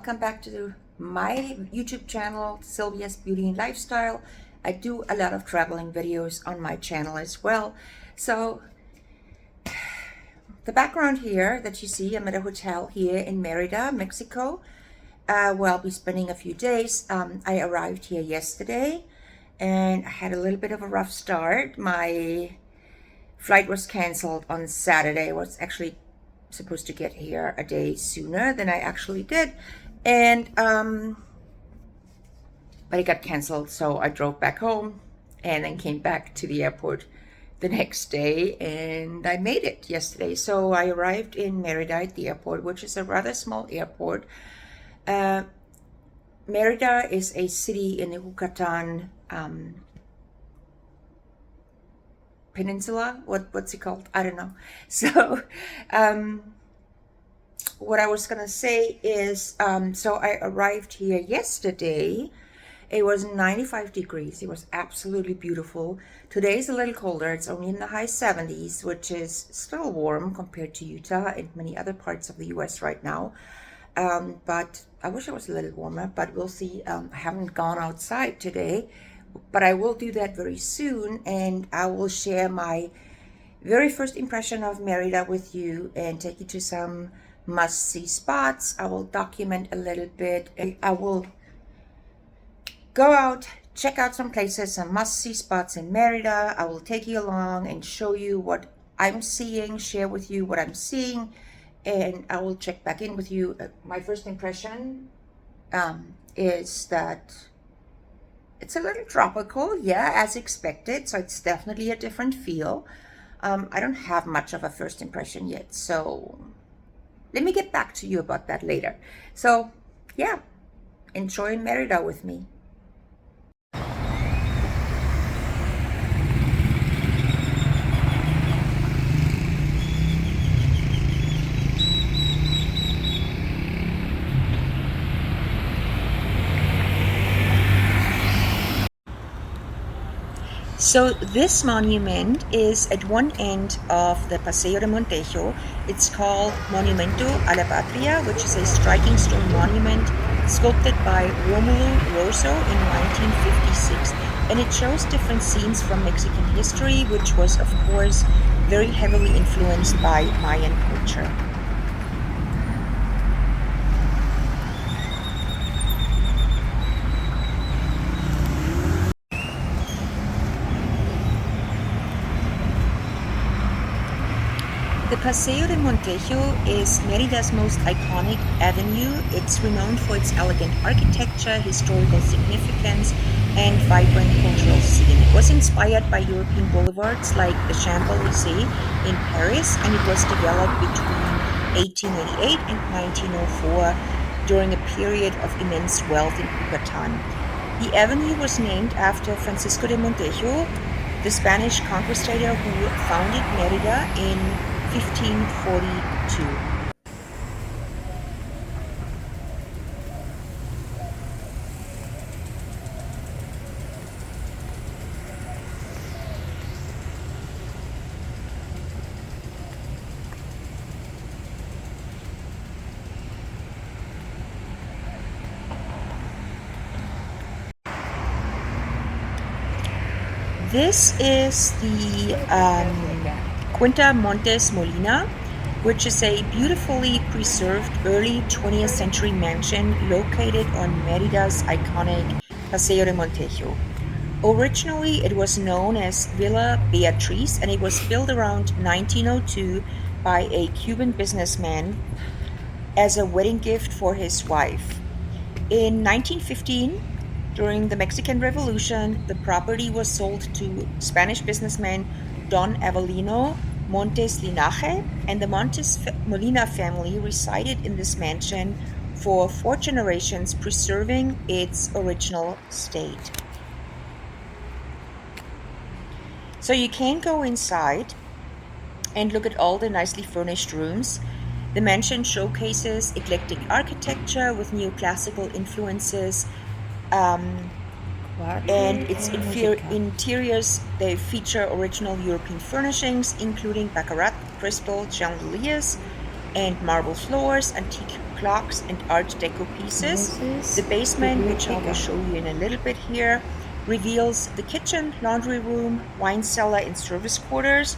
welcome back to my YouTube channel, Sylvia's Beauty and Lifestyle. I do a lot of traveling videos on my channel as well. So the background here that you see, I'm at a hotel here in Merida, Mexico, where I'll be spending a few days. I arrived here yesterday and I had a little bit of a rough start. My flight was canceled on Saturday. I was actually supposed to get here a day sooner than I actually did, and but it got canceled, so I drove back home and then came back to the airport the next day, and I made it yesterday. So I arrived in Merida at the airport, which is a rather small airport. Merida is a city in the Yucatan Peninsula. What's it called? I don't know. So what I was gonna say is, so I arrived here yesterday. It was 95 degrees. It was absolutely beautiful. Today is a little colder. It's only in the high 70s, which is still warm compared to Utah and many other parts of the US right now. But I wish it was a little warmer, but we'll see. I haven't gone outside today, but I will do that very soon, and I will share my very first impression of Merida with you and take you to some must-see spots. I will document a little bit. I will go out, check out some places, some must-see spots in Merida. I will take you along and show you what I'm seeing, share with you what I'm seeing, and I will check back in with you. My first impression is that it's a little tropical, yeah, as expected, so it's definitely a different feel. I don't have much of a first impression yet, so let me get back to you about that later. So, yeah, enjoy Merida with me. So this monument is at one end of the Paseo de Montejo. It's called Monumento a la Patria, which is a striking stone monument sculpted by Romulo Rosso in 1956. And it shows different scenes from Mexican history, which was, of course, very heavily influenced by Mayan culture. The Paseo de Montejo is Merida's most iconic avenue. It's renowned for its elegant architecture, historical significance, and vibrant cultural scene. It was inspired by European boulevards like the Champs-Élysées in Paris, and it was developed between 1888 and 1904 during a period of immense wealth in Yucatan. The avenue was named after Francisco de Montejo, the Spanish conquistador who founded Merida in 1542. This is the Quinta Montes Molina, which is a beautifully preserved early 20th century mansion located on Merida's iconic Paseo de Montejo. Originally, it was known as Villa Beatriz, and it was built around 1902 by a Cuban businessman as a wedding gift for his wife. In 1915, during the Mexican Revolution, the property was sold to Spanish businessman Don Avelino Montes Linaje, and the Montes Molina family resided in this mansion for 4 generations, preserving its original state. So you can go inside and look at all the nicely furnished rooms. The mansion showcases eclectic architecture with neoclassical influences, and its interiors, they feature original European furnishings, including baccarat crystal chandeliers and marble floors, antique clocks and Art Deco pieces. The basement, which I will show you in a little bit here, reveals the kitchen, laundry room, wine cellar, and service quarters,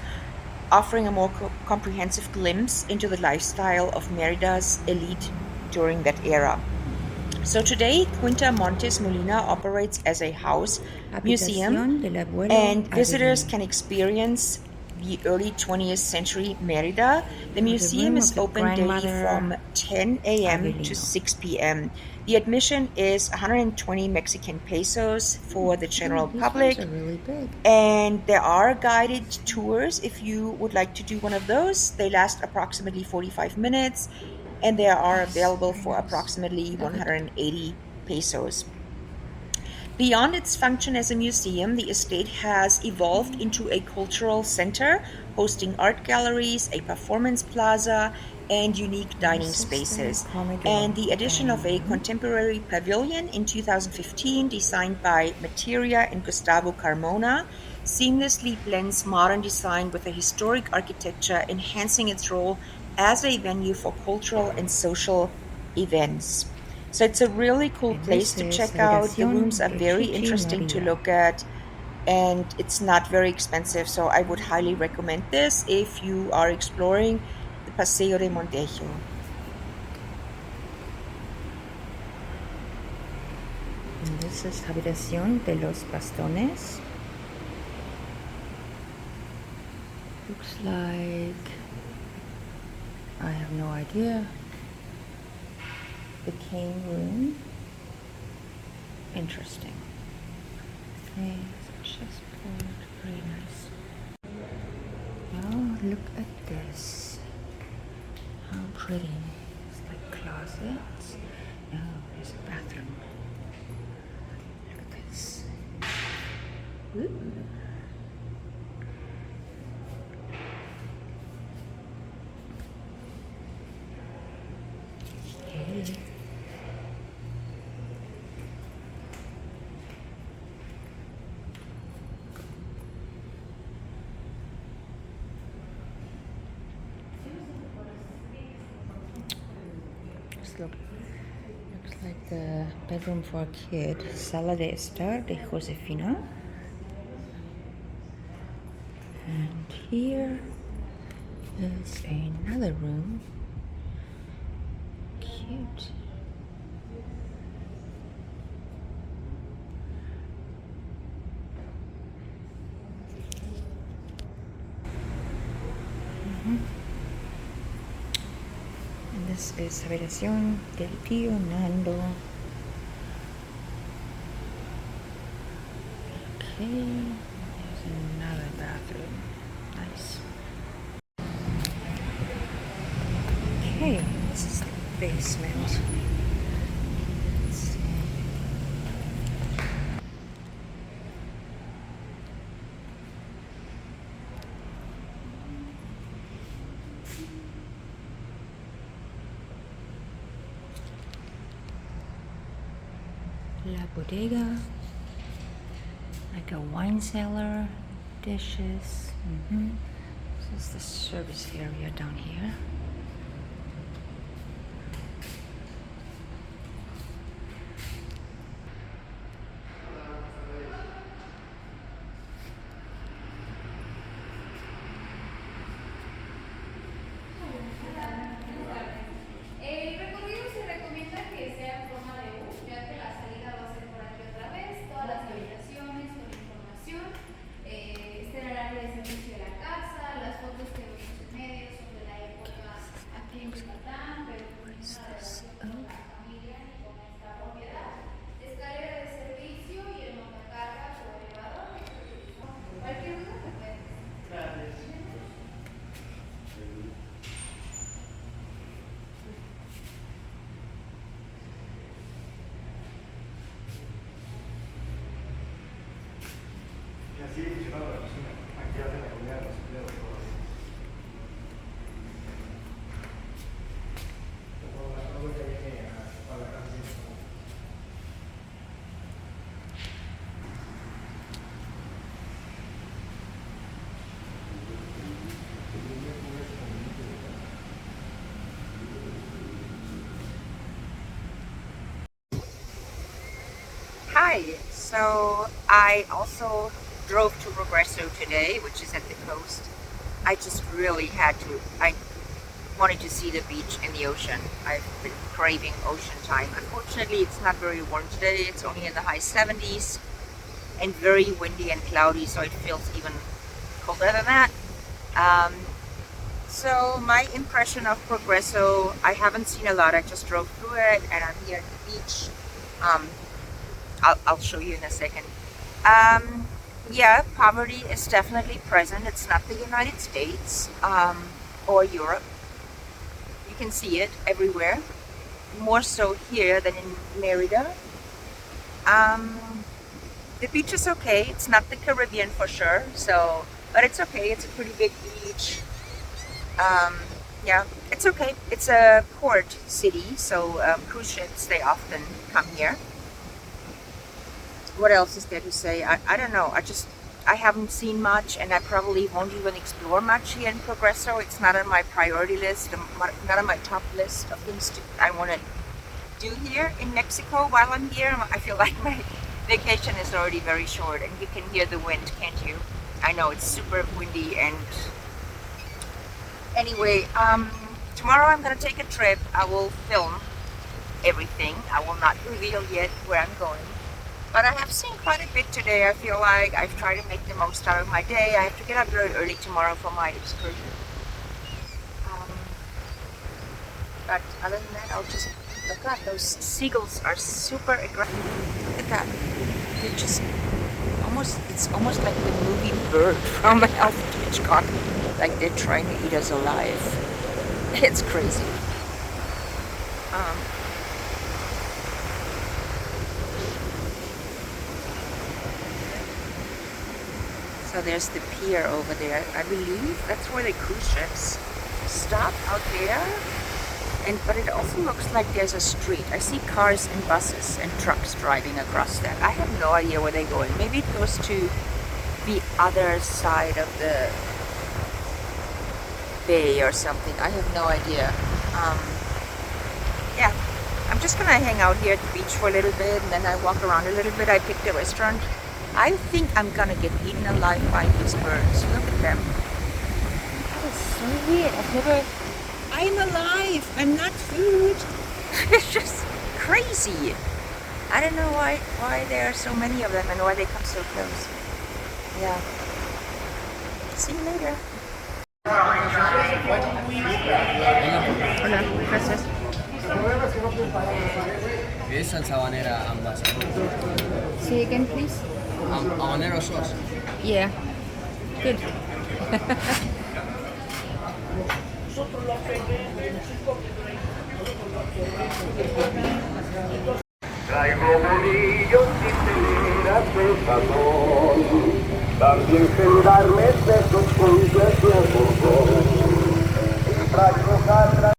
offering a more comprehensive glimpse into the lifestyle of Merida's elite during that era. So today, Quinta Montes Molina operates as a house museum, and visitors can experience the early 20th century Merida. The museum is open daily from 10 a.m. to 6 p.m. The admission is 120 Mexican pesos for the general public. Really big. And there are guided tours if you would like to do one of those. They last approximately 45 minutes and they are available for approximately 180 pesos. Beyond its function as a museum, the estate has evolved into a cultural center, hosting art galleries, a performance plaza, and unique dining spaces. And the addition of a contemporary pavilion in 2015, designed by Materia and Gustavo Carmona, seamlessly blends modern design with a historic architecture, enhancing its role as a venue for cultural and social events. So it's a really cool place to check out. The rooms are very interesting to look at and it's not very expensive. So I would highly recommend this if you are exploring the Paseo de Montejo. And this is Habitación de los Bastones. Looks like, I have no idea. The cane room. Interesting. Okay, chessboard, very nice. Oh, look at this. How pretty. It's like closets. Oh, there's a bathroom. Look at this. Ooh. Okay. Looks like the bedroom for a kid. Sala de estar de Josefina. And here is another room. Cute. And this is Habitación del Tío Nando. Okay, there's another bathroom. Nice. Okay, this is the basement. Let's see. La bodega, like a wine cellar, dishes. This is the service area down here. El recorrido se recomienda que sea en forma de U, ya que la salida va a ser por aquí otra vez, todas las habitaciones con información, este era el área de servicio de la casa, las fotos que vemos en medio son de la época Hi. So I also drove to Progreso today, which is at the coast. I just really had to. I wanted to see the beach and the ocean. I've been craving ocean time. Unfortunately, it's not very warm today. It's only in the high 70s and very windy and cloudy, so it feels even colder than that. Um, so my impression of Progreso, I haven't seen a lot. I just drove through it, and I'm here at the beach. Um, I'll show you in a second. Um, yeah, poverty is definitely present. It's not the United States or Europe. You can see it everywhere. More so here than in Merida. Um, the beach is okay. It's not the Caribbean for sure. So, but it's okay. It's a pretty big beach. Um, yeah, it's okay. It's a port city, so cruise ships, they often come here. What else is there to say? I don't know. I haven't seen much, and I probably won't even explore much here in Progreso. It's not on my priority list, not on my top list of things I want to do here in Mexico while I'm here. I feel like my vacation is already very short, and you can hear the wind, can't you? I know it's super windy, and anyway, tomorrow I'm going to take a trip. I will film everything. I will not reveal yet where I'm going. But I have seen quite a bit today. I feel like I've tried to make the most out of my day. I have to get up very early tomorrow for my excursion. But other than that, I'll just look at those seagulls are super aggressive. Look at that. They're just it's almost like the movie Bird from Alfred Hitchcock. Like they're trying to eat us alive. It's crazy. So there's the pier over there. I believe that's where the cruise ships stop out there. But it also looks like there's a street. I see cars and buses and trucks driving across that. I have no idea where they're going. Maybe it goes to the other side of the bay or something. I have no idea. Yeah, I'm just gonna hang out here at the beach for a little bit, and then I walk around a little bit. I picked a restaurant. I think I'm gonna get eaten alive by these birds. Look at them. That is so weird. I'm alive. I'm not food. It's just crazy. I don't know why there are so many of them and why they come so close. Yeah. See you later. Hola, gracias. ¿Qué salsa habanera ambas? Say again, please. Habanero sauce. Yeah. Good. Traigo bolillos y ceras de sazón, también gendarmes de sus conchas de algodón. Y traigo jarras.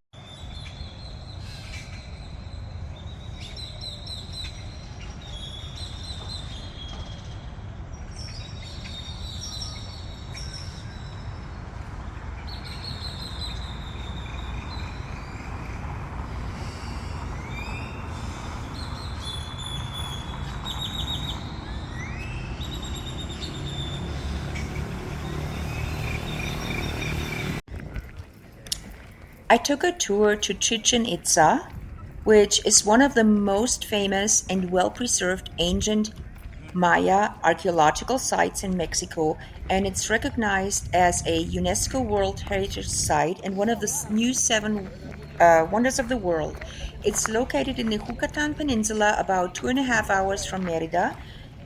I took a tour to Chichén Itzá, which is one of the most famous and well-preserved ancient Maya archaeological sites in Mexico, and it's recognized as a UNESCO World Heritage Site and one of the new seven wonders of the world. It's located in the Yucatán Peninsula, about 2.5 hours from Merida.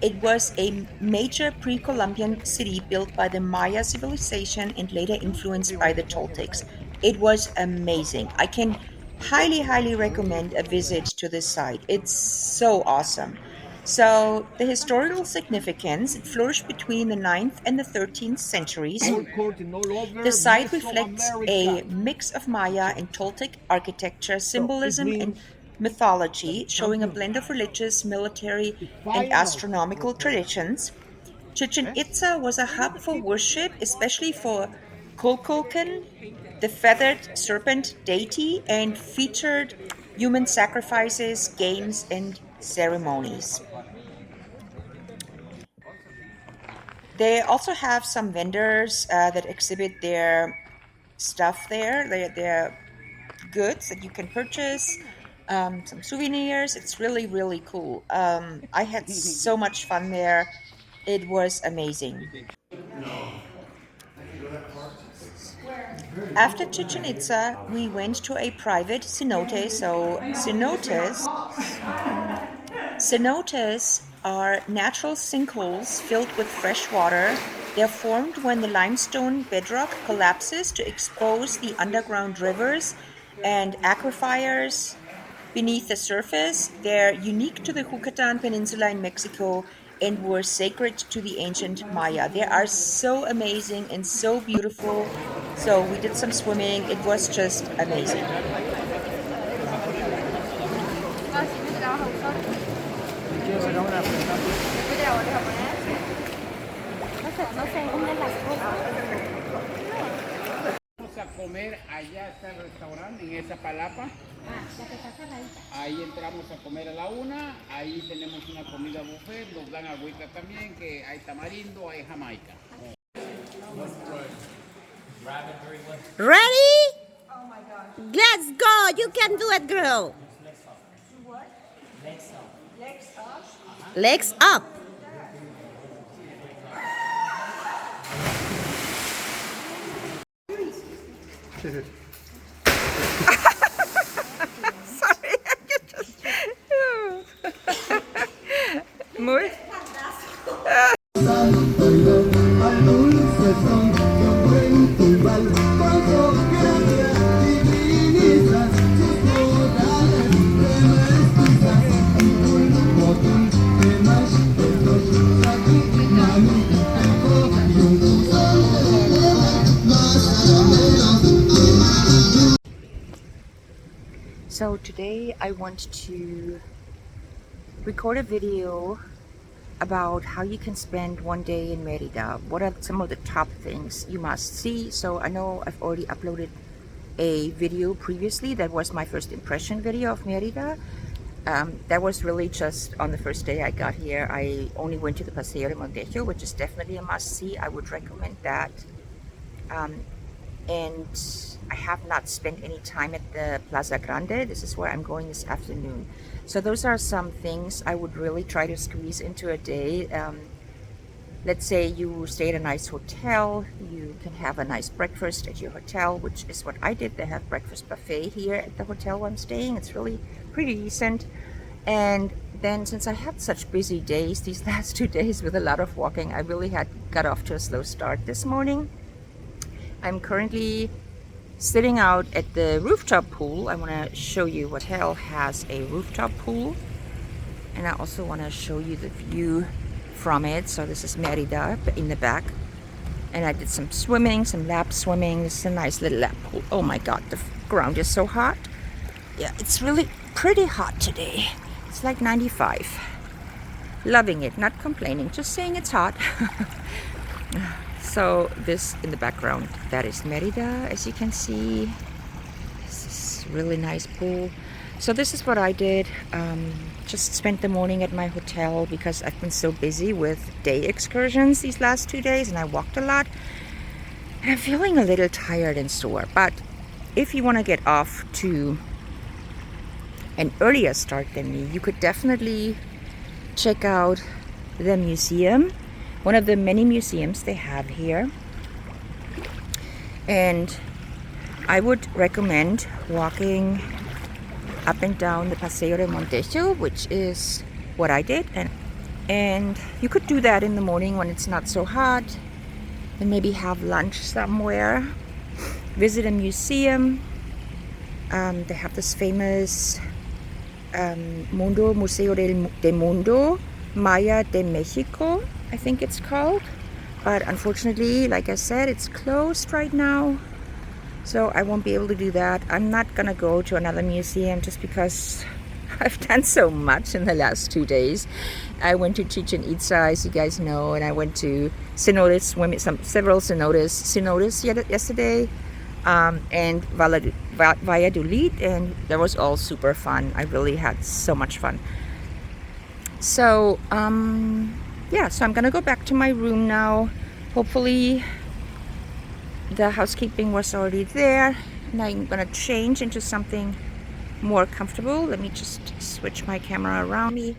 It was a major pre-Columbian city built by the Maya civilization and later influenced by the Toltecs. It was amazing. I can highly recommend a visit to this site. It's so awesome. So, the historical significance, it flourished between the 9th and the 13th centuries. The site reflects a mix of Maya and Toltec architecture, symbolism, and mythology, showing a blend of religious, military, and astronomical traditions. Chichen Itza was a hub for worship, especially for Kukulkan, the feathered serpent deity, and featured human sacrifices, games, and ceremonies. They also have some vendors that exhibit their stuff there, their goods that you can purchase, some souvenirs. It's really, really cool. I had so much fun there. It was amazing. After Chichén Itzá, we went to a private cenote. So cenotes are natural sinkholes filled with fresh water. They're formed when the limestone bedrock collapses to expose the underground rivers and aquifers beneath the surface. They're unique to the Yucatán Peninsula in Mexico and were sacred to the ancient Maya. They are so amazing and so beautiful. So we did some swimming. It was just amazing. Vamos a comer, allá está el restaurante, en esa palapa. Ahí entramos a comer a la 1, ahí tenemos una comida buffet, nos dan agüita también, que hay tamarindo, hay jamaica. Ready? Oh my gosh. Let's go. You can do it, girl. What? Legs up. Legs up? Legs up. Sorry, Muy. So today I want to record a video about how you can spend one day in Merida. What are some of the top things you must see? So I know I've already uploaded a video previously that was my first impression video of Merida. That was really just on the first day I got here. I only went to the Paseo de Montejo, which is definitely a must-see. I would recommend that. And I have not spent any time at the Plaza Grande. This is where I'm going this afternoon. So those are some things I would really try to squeeze into a day. Let's say you stay at a nice hotel, you can have a nice breakfast at your hotel, which is what I did. They have breakfast buffet here at the hotel where I'm staying. It's really pretty decent. And then since I had such busy days these last 2 days with a lot of walking, I really got off to a slow start this morning. I'm currently sitting out at the rooftop pool. I want to show you what hotel has a rooftop pool, and I also want to show you the view from it. So this is Merida in the back, and I did some swimming, some lap swimming. This is a nice little lap pool. Oh my god, the ground is so hot. Yeah, it's really pretty hot today. It's like 95. Loving it, not complaining, just saying it's hot. So this in the background, that is Merida, as you can see. This is a really nice pool. So this is what I did. Just spent the morning at my hotel because I've been so busy with day excursions these last 2 days, and I walked a lot. And I'm feeling a little tired and sore. But if you want to get off to an earlier start than me, you could definitely check out the museum. One of the many museums they have here. And I would recommend walking up and down the Paseo de Montejo, which is what I did. And you could do that in the morning when it's not so hot, and maybe have lunch somewhere, visit a museum. They have this famous Museo del Mundo Maya de Mexico, I think it's called. But unfortunately, like I said, it's closed right now, so I won't be able to do that. I'm not gonna go to another museum just because I've done so much in the last 2 days. I went to Chichén Itzá, as you guys know, and I went to Cenotes, several Cenotes yesterday, and Valladolid, and that was all super fun. I really had so much fun. So yeah, so I'm gonna go back to my room now. Hopefully the housekeeping was already there, and I'm gonna change into something more comfortable. Let me just switch my camera around me.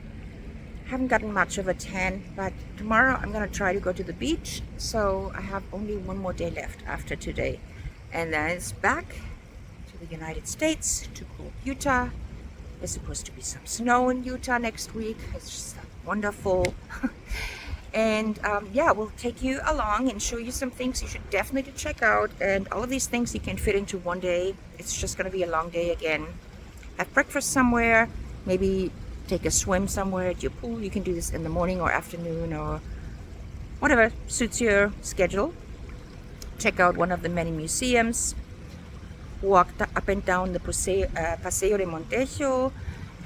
Haven't gotten much of a tan, but tomorrow I'm gonna try to go to the beach, so I have only one more day left after today, and then it's back to the United States, to cool Utah. There's supposed to be some snow in Utah next week. It's just wonderful. And yeah, we'll take you along and show you some things you should definitely check out, and all of these things you can fit into one day. It's just gonna be a long day again. Have breakfast somewhere, maybe take a swim somewhere at your pool. You can do this in the morning or afternoon or whatever suits your schedule. Check out one of the many museums, walk up and down the Paseo de Montejo,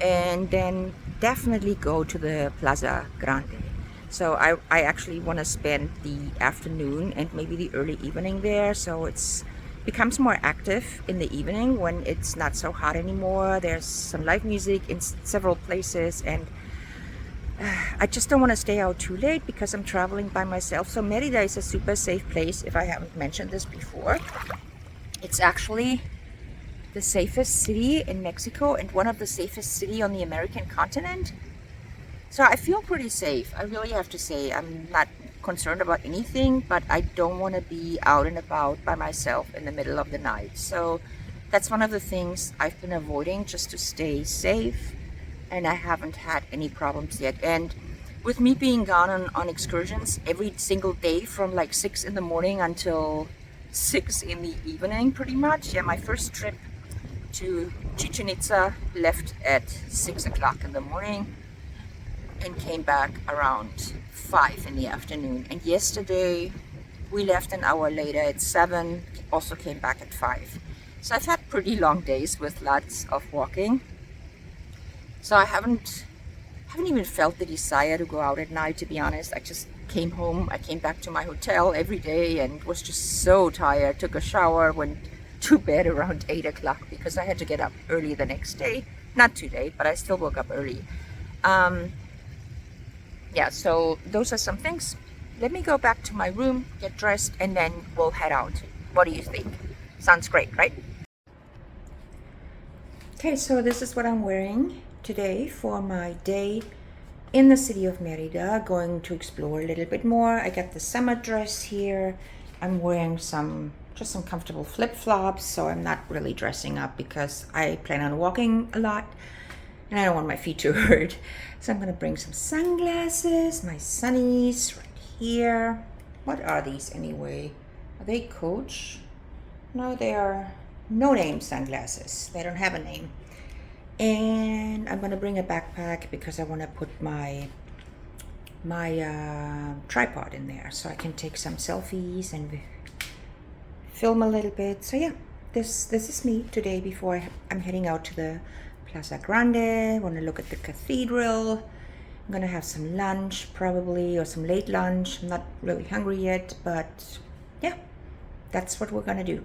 and then definitely go to the Plaza Grande. So I actually want to spend the afternoon and maybe the early evening there, so it's becomes more active in the evening when it's not so hot anymore. There's some live music in several places, and I just don't want to stay out too late because I'm traveling by myself. So Merida is a super safe place, if I haven't mentioned this before. It's actually the safest city in Mexico and one of the safest city on the American continent. So I feel pretty safe, I really have to say. I'm not concerned about anything, but I don't want to be out and about by myself in the middle of the night. So that's one of the things I've been avoiding, just to stay safe, and I haven't had any problems yet. And with me being gone on excursions every single day from like 6 in the morning until 6 in the evening pretty much. Yeah, my first trip to Chichén Itzá left at 6 o'clock in the morning and came back around 5 in the afternoon. And yesterday we left an hour later at 7, also came back at 5. So I've had pretty long days with lots of walking. So I haven't even felt the desire to go out at night, to be honest. I just came home, I came back to my hotel every day and was just so tired. Took a shower, went to bed around 8 o'clock because I had to get up early the next day. Not too late, but I still woke up early. Yeah, so those are some things. Let me go back to my room, get dressed, and then we'll head out. What do you think? Sounds great, right? Okay, so this is what I'm wearing today for my day in the city of Merida, going to explore a little bit more. I got the summer dress here. I'm wearing just some comfortable flip-flops, so I'm not really dressing up because I plan on walking a lot and I don't want my feet to hurt. So I'm gonna bring some sunglasses, my sunnies right here. What are these anyway? Are they Coach? No, they are no-name sunglasses. They don't have a name. And I'm gonna bring a backpack because I want to put my tripod in there so I can take some selfies and film a little bit. So yeah, this is me today before I'm heading out to the Plaza Grande. I want to look at the cathedral. I'm gonna have some lunch probably, or some late lunch. I'm not really hungry yet, but yeah, that's what we're gonna do.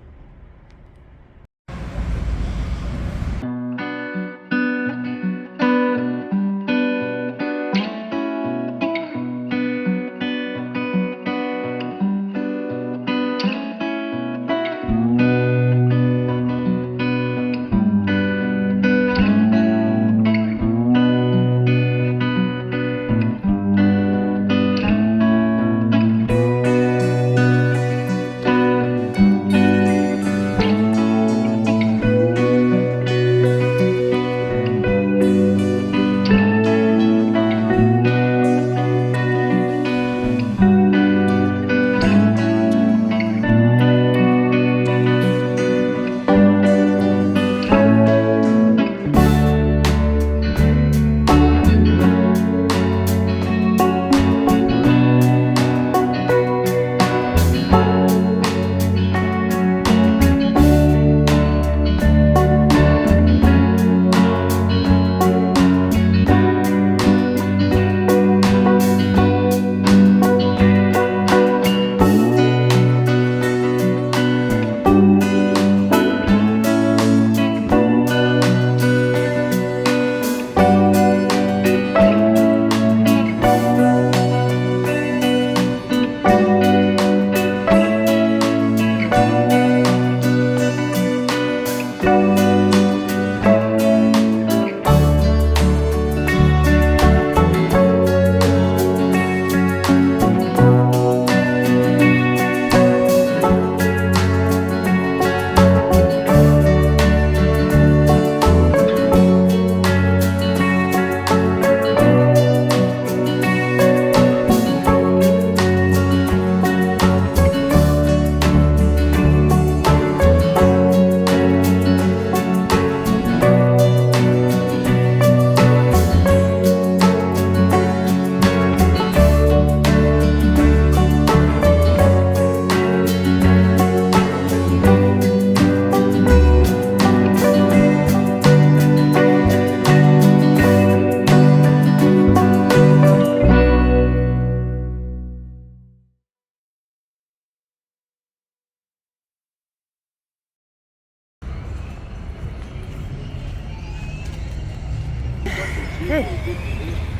Okay,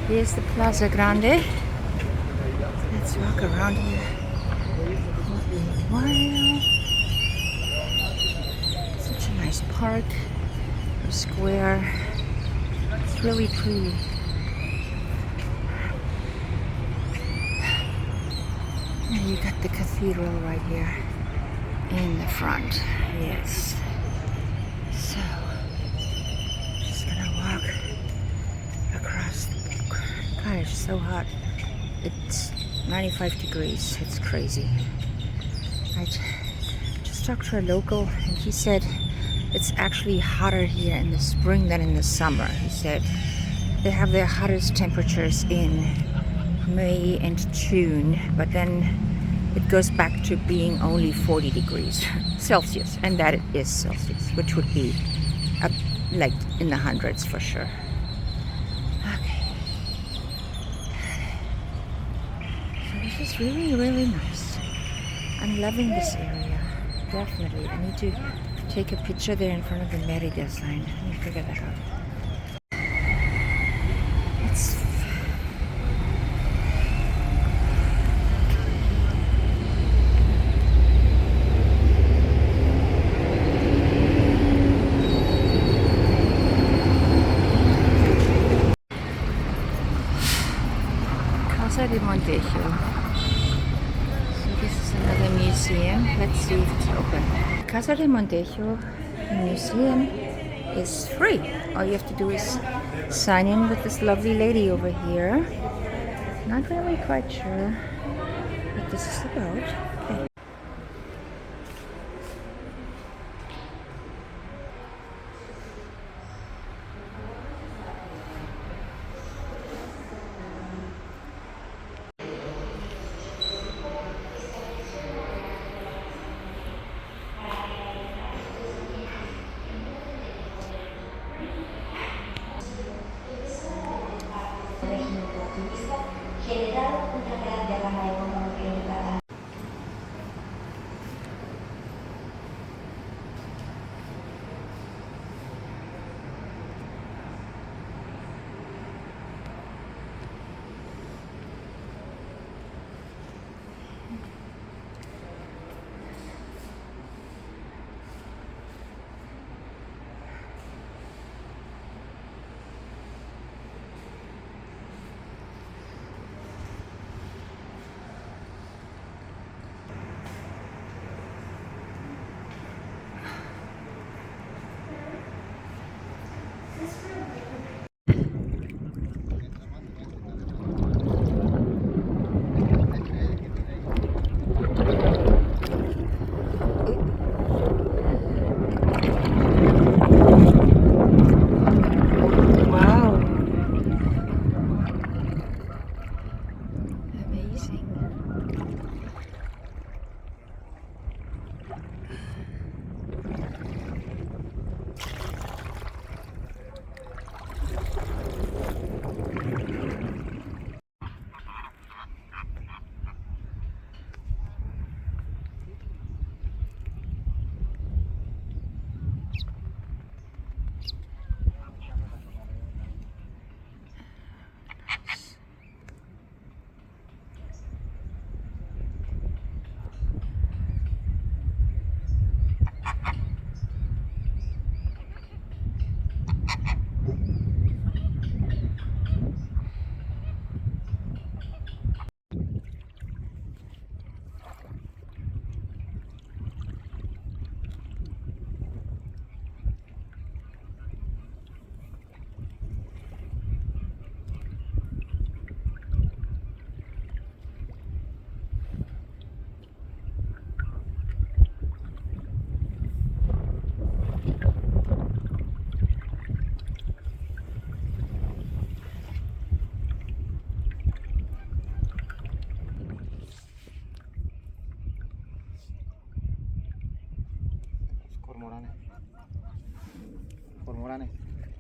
here's the Plaza Grande. Let's walk around here. Wow, such a nice park, a square. It's really pretty. And you got the cathedral right here in the front. Yes. So, just gonna walk across. God, it's so hot. It's 95 degrees. It's crazy. I just talked to a local and he said it's actually hotter here in the spring than in the summer. He said they have their hottest temperatures in May and June, but then it goes back to being only 40 degrees Celsius, and that it is Celsius, which would be like in the hundreds for sure. Okay. So this is really, really nice. I'm loving this area. Definitely. I need to take a picture there in front of the Merida sign. Let me figure that out. It's Casa de Montejo. So this is another museum. Let's see if it's open. Casa de Montejo Museum is free. All you have to do is sign in with this lovely lady over here. Not really quite sure what this is about. Okay.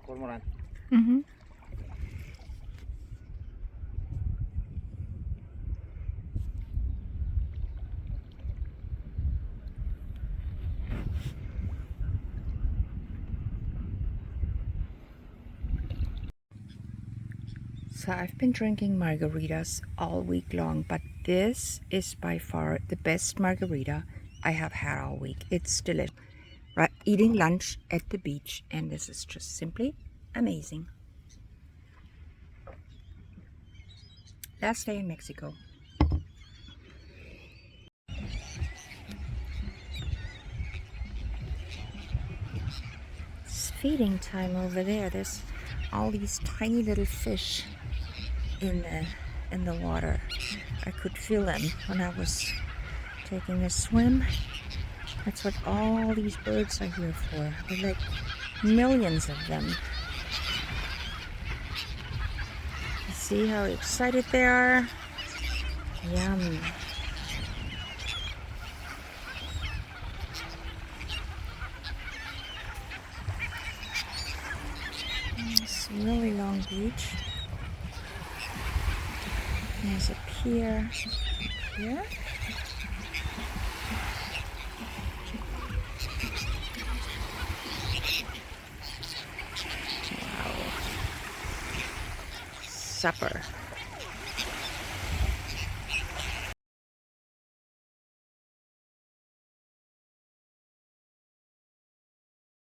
Cormorán. Mm-hmm. So I've been drinking margaritas all week long, but this is by far the best margarita I have had all week. It's delicious. Right, eating lunch at the beach, and this is just simply amazing. Last day in Mexico. It's feeding time over there. There's all these tiny little fish in the water. I could feel them when I was taking a swim. That's what all these birds are here for. There are like millions of them. See how excited they are? Yum. It's a really long beach. There's a pier here. Wow. Supper.